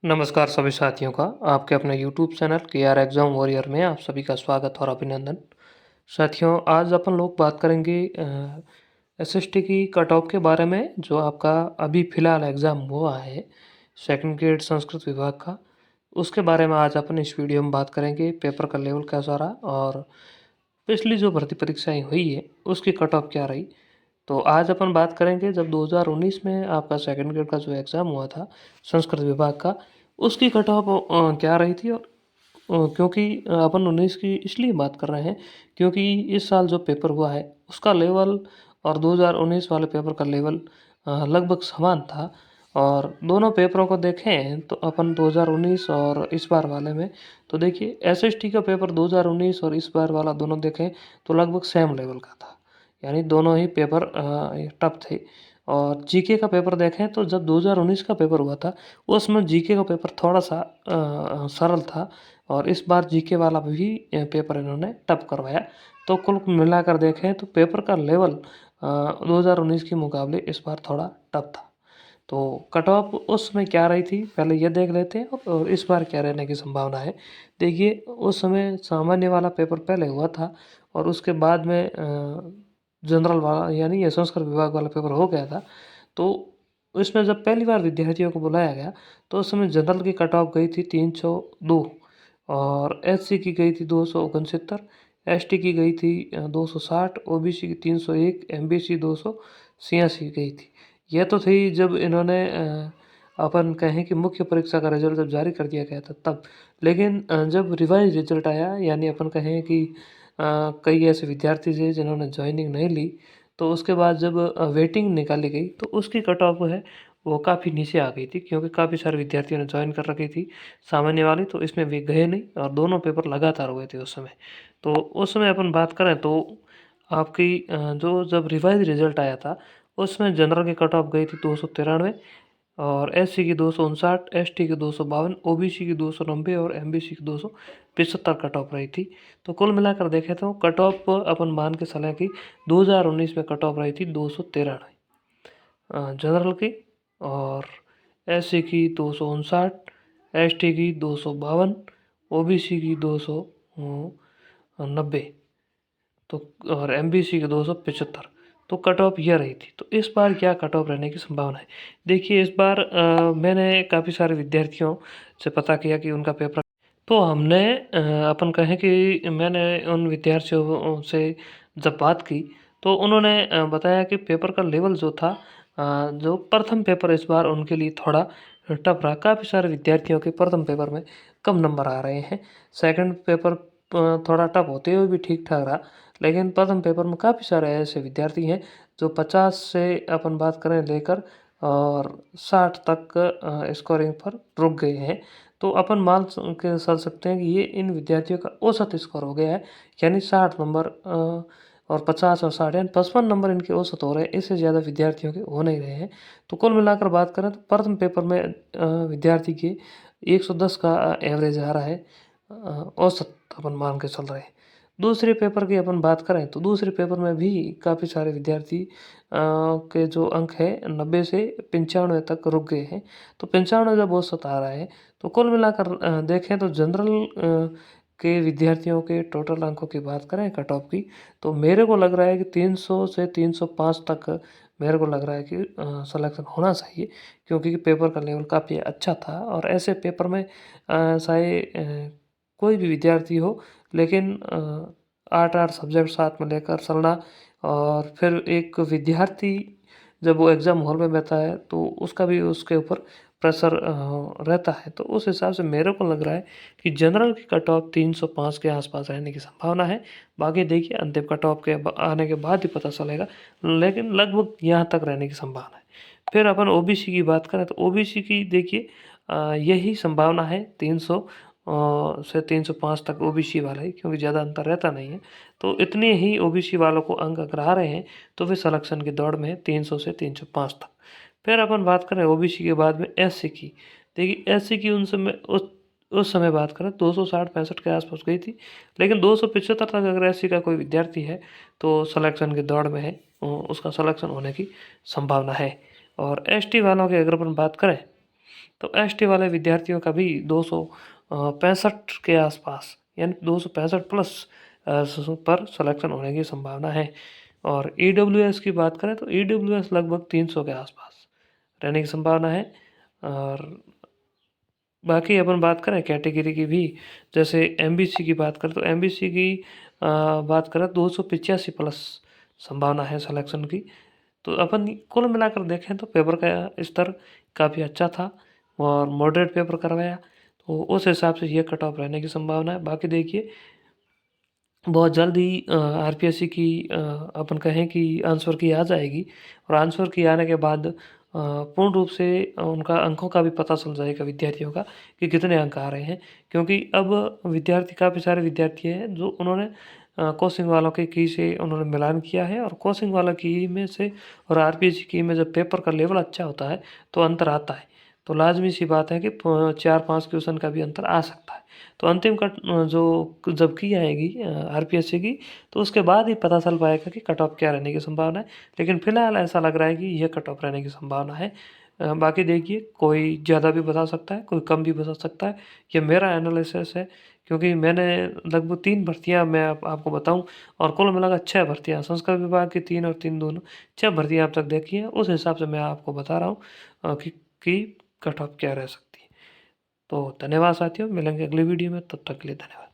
नमस्कार सभी साथियों का आपके अपने YouTube चैनल के आर एग्ज़ाम वॉरियर में आप सभी का स्वागत और अभिनंदन। साथियों, आज अपन लोग बात करेंगे एसएसटी की कट ऑफ के बारे में, जो आपका अभी फ़िलहाल एग्ज़ाम हुआ है सेकंड ग्रेड संस्कृत विभाग का। उसके बारे में आज अपन इस वीडियो में बात करेंगे। पेपर का लेवल कैसा रहा और पिछली जो भर्ती परीक्षाएं हुई है उसकी कट ऑफ क्या रही। तो आज अपन बात करेंगे जब 2019 में आपका सेकंड ग्रेड का जो एग्ज़ाम हुआ था संस्कृत विभाग का, उसकी कट ऑफ क्या रही थी। और क्योंकि अपन 19 की इसलिए बात कर रहे हैं क्योंकि इस साल जो पेपर हुआ है उसका लेवल और 2019 वाले पेपर का लेवल लगभग समान था। और दोनों पेपरों को देखें तो अपन 2019 और इस बार वाले में, तो देखिए एसएसटी का पेपर 2019 और इस बार वाला दोनों देखें तो लगभग सेम लेवल का था, यानी दोनों ही पेपर टफ थे। और जीके का पेपर देखें तो जब 2019 का पेपर हुआ था उसमें जीके का पेपर थोड़ा सा सरल था, और इस बार जीके वाला भी पेपर इन्होंने टफ करवाया। तो कुल मिलाकर देखें तो पेपर का लेवल 2019 के मुकाबले इस बार थोड़ा टफ था। तो कट ऑफ उस समय क्या रही थी पहले ये देख लेते हैं, और इस बार क्या रहने की संभावना है। देखिए, उस समय सामान्य वाला पेपर पहले हुआ था और उसके बाद में जनरल वाला यानी ये संस्कृत विभाग वाला पेपर हो गया था। तो इसमें जब पहली बार विद्यार्थियों को बुलाया गया तो उस समय जनरल की कट ऑफ गई थी 302, और एससी की गई थी 269, एसटी की गई थी 260, ओबीसी की 301, एमबीसी 286 गई थी। यह तो थी जब इन्होंने अपन कहें कि मुख्य परीक्षा का रिजल्ट जब जारी कर दिया गया था तब। लेकिन जब रिवाइज रिजल्ट आया, यानी अपन कहें कि कई ऐसे विद्यार्थी थे जिन्होंने ज्वाइनिंग नहीं ली, तो उसके बाद जब वेटिंग निकाली गई तो उसकी कट ऑफ है वो काफ़ी नीचे आ गई थी, क्योंकि काफ़ी सारे विद्यार्थियों ने ज्वाइन कर रखी थी सामान्य वाली, तो इसमें वे गए नहीं और दोनों पेपर लगातार हुए थे उस समय। तो उस समय अपन बात करें तो आपकी जो जब रिवाइज रिजल्ट आया था उसमें जनरल की कट ऑफ गई थी 293, और एससी की 259, एसटी की 252, ओबीसी की 290 और एमबीसी की 275 कट ऑफ रही थी। तो कुल मिलाकर देखें तो कट ऑफ अपन मान के चलें कि 2019 में कट ऑफ रही थी 293 जनरल की, और एससी की 259, एसटी की 252, ओबीसी की 290, तो और एमबीसी की 275। तो कट ऑफ यह रही थी। तो इस बार क्या कट ऑफ रहने की संभावना है। देखिए, इस बार मैंने काफ़ी सारे विद्यार्थियों से पता किया कि उनका पेपर, तो हमने अपन कहें कि मैंने उन विद्यार्थियों से जब बात की तो उन्होंने बताया कि पेपर का लेवल जो था, जो प्रथम पेपर इस बार उनके लिए थोड़ा टफ रहा। काफ़ी सारे विद्यार्थियों के प्रथम पेपर में कम नंबर आ रहे हैं। सेकंड पेपर थोड़ा टफ होते हुए भी ठीक ठाक रहा, लेकिन प्रथम पेपर में काफ़ी सारे ऐसे विद्यार्थी हैं जो 50 से अपन बात करें लेकर और 60 तक स्कोरिंग पर रुक गए हैं। तो अपन मान के चल सकते हैं कि ये इन विद्यार्थियों का औसत स्कोर हो गया है, यानी 60 नंबर और 50 और 60 यानी 55 नंबर इनके औसत हो रहे हैं। इससे ज़्यादा विद्यार्थियों के हो नहीं रहे हैं। तो कुल मिलाकर बात करें तो प्रथम पेपर में विद्यार्थी के 110 का एवरेज आ रहा है, औसत अपन मान के चल रहे हैं। दूसरे पेपर की अपन बात करें तो दूसरे पेपर में भी काफ़ी सारे विद्यार्थी के जो अंक है 90 से 95 तक रुक गए हैं। तो 95 जब औसत आ रहा है तो कुल मिलाकर देखें तो जनरल के विद्यार्थियों के टोटल अंकों की बात करें कट ऑफ की, तो मेरे को लग रहा है कि 300 से 305 तक मेरे को लग रहा है कि सिलेक्शन होना चाहिए, क्योंकि पेपर का लेवल काफ़ी अच्छा था। और ऐसे पेपर में चाहे कोई भी विद्यार्थी हो, लेकिन 8-8 सब्जेक्ट साथ में लेकर चलना, और फिर एक विद्यार्थी जब वो एग्ज़ाम हॉल में बैठा है तो उसका भी उसके ऊपर प्रेशर रहता है। तो उस हिसाब से मेरे को लग रहा है कि जनरल की कट ऑफ 305 के आसपास रहने की संभावना है। बाकी देखिए अंतिम कट ऑफ के आने के बाद ही पता चलेगा, लेकिन लगभग यहाँ तक रहने की संभावना है। फिर अपन ओबीसी की बात करें तो ओबीसी की देखिए यही संभावना है 300 से 305 तक ओबीसी वाला ही, क्योंकि ज़्यादा अंतर रहता नहीं है। तो इतने ही ओबीसी वालों को अंक अगर आ रहे हैं तो वे सिलेक्शन की दौड़ में है 300 से 305 तक। फिर अपन बात करें ओबीसी के बाद में एससी की। देखिए एससी की उस समय बात करें 260-65 के आसपास गई थी, लेकिन 275 तक अगर एससी का कोई विद्यार्थी है तो सिलेक्शन की दौड़ में है, उसका सिलेक्शन होने की संभावना है। और एसटी वालों की अगर अपन बात करें तो एसटी वाले विद्यार्थियों का भी 265 के आसपास यानी 265 प्लस पर सिलेक्शन होने की संभावना है। और ईडब्ल्यूएस की बात करें तो ईडब्ल्यूएस लगभग 300 के आसपास रहने की संभावना है। और बाकी अपन बात करें कैटेगरी की भी, जैसे एमबीसी की बात करें तो एमबीसी की बात करें 285 प्लस संभावना है सिलेक्शन की। तो अपन कुल मिलाकर देखें तो पेपर का स्तर काफ़ी अच्छा था और मॉडरेट पेपर करवाया, तो उस हिसाब से ये कट ऑफ रहने की संभावना है। बाकी देखिए बहुत जल्द ही आरपीएससी की अपन कहें कि आंसर की आ जाएगी, और आंसर की आने के बाद पूर्ण रूप से उनका अंकों का भी पता चल जाएगा विद्यार्थियों का कि कितने अंक आ रहे हैं। क्योंकि अब विद्यार्थी काफ़ी सारे विद्यार्थी हैं जो उन्होंने कोचिंग वालों के की से उन्होंने मिलान किया है, और कोचिंग वाला की में से और आरपीएससी की में जब पेपर का लेवल अच्छा होता है तो अंतर आता है। तो लाजमी सी बात है कि 4-5 क्वेश्चन का भी अंतर आ सकता है। तो अंतिम कट जो जब की आएगी आरपीएससी की, तो उसके बाद ही पता चल पाएगा कि कट ऑफ क्या रहने की संभावना है। लेकिन फिलहाल ऐसा लग रहा है कि यह कट ऑफ रहने की संभावना है। बाकी देखिए कोई ज़्यादा भी बता सकता है, कोई कम भी बता सकता है। ये मेरा एनालिसिस है, क्योंकि मैंने लगभग 3 भर्तियाँ मैं आपको बताऊँ, और कुल मिलाकर 6 भर्तियाँ संस्कृत विभाग की 3 और 3 दोनों 6 भर्तियाँ अब तक देखी हैं। उस हिसाब से मैं आपको बता रहा हूँ कि कट ऑफ क्या रह सकती है। तो धन्यवाद साथियों, मिलेंगे अगली वीडियो में, तब तक के लिए धन्यवाद।